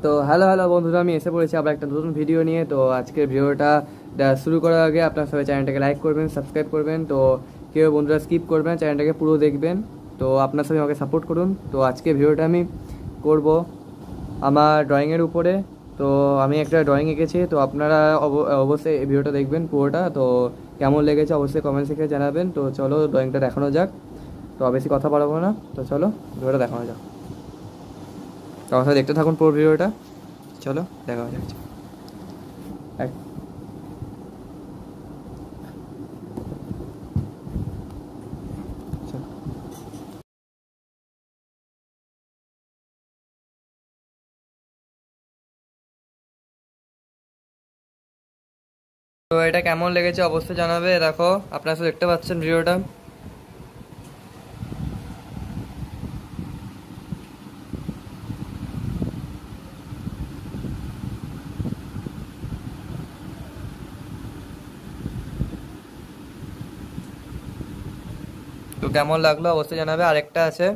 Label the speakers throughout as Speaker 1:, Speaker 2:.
Speaker 1: তো hello hello বন্ধুরা, আমি এসে পড়েছি আবার একটা নতুন ভিডিও নিয়ে। তো আজকের ভিডিওটা শুরু করার আগে আপনার সবাই চ্যানেলটাকে লাইক করবেন, সাবস্ক্রাইব করবেন। তো কেউ বন্ধুরা স্কিপ করবেন, চ্যানেলটাকে পুরো দেখবেন। তো আপনার সবাই আমাকে সাপোর্ট করুন। তো আজকে ভিডিওটা আমি করব আমার ড্রয়িংয়ের উপরে। তো আমি একটা ড্রয়িং এঁকেছি, তো আপনারা অবশ্যই এই ভিডিওটা দেখবেন পুরোটা। তো কেমন লেগেছে অবশ্যই কমেন্ট সেকশনে জানাবেন। তো চলো ড্রয়িংটা দেখানো যাক। তো বেশি কথা বাড়াবো না, তো চলো ভিডিওটা দেখানো যাক। তো আমার সাথে দেখতে থাকুন পুরো ভিডিওটা। চলো দেখা যাচ্ছে। তো এটা কেমন লেগেছে অবশ্যই জানাবে। দেখো আপনারা তো দেখতে পাচ্ছেন ভিডিওটা। তো কেমন লাগলো অবশ্যই জানাবে। আরেকটা আছে,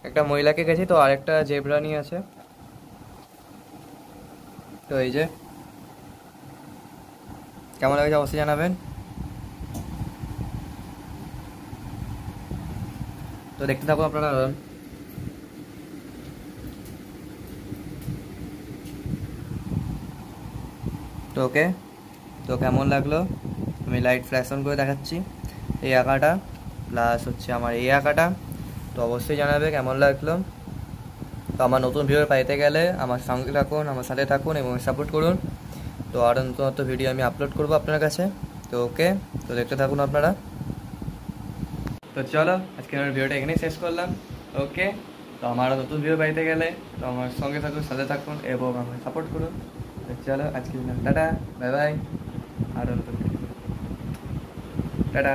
Speaker 1: একটা মহিলাকে গেছি, তো আরেকটা জেব্রা নিয়ে আছে। তো এই যে কেমন লাগছে অবশ্যই জানাবেন। তো দেখতে থাকুন আপনারা। তো ওকে, তো কেমন লাগলো আমি লাইট ফ্ল্যাশ অন করে দেখাচ্ছি। এই আঁকাটা প্লাস হচ্ছে আমার এই আঁকাটা। তো অবশ্যই জানাবে কেমন লাগলো। তো আমার নতুন ভিডিও পাইতে গেলে আমার সঙ্গে থাকুন, আমার সাথে থাকুন এবং সাপোর্ট করুন। তো আরও নতুন নতুন ভিডিও আমি আপলোড করবো আপনার কাছে। তো ওকে, তো দেখতে থাকুন আপনারা। তো চলো আজকে আমার ভিডিওটা এখানেই শেষ করলাম। ওকে, তো আমার নতুন ভিডিও পাইতে গেলে তো আমার সঙ্গে থাকুন, সাথে থাকুন এবং আমাকে সাপোর্ট করুন। তো চলো আজকে টাটা, বাই বাই। আরও নতুন ভিডিও, টাটা।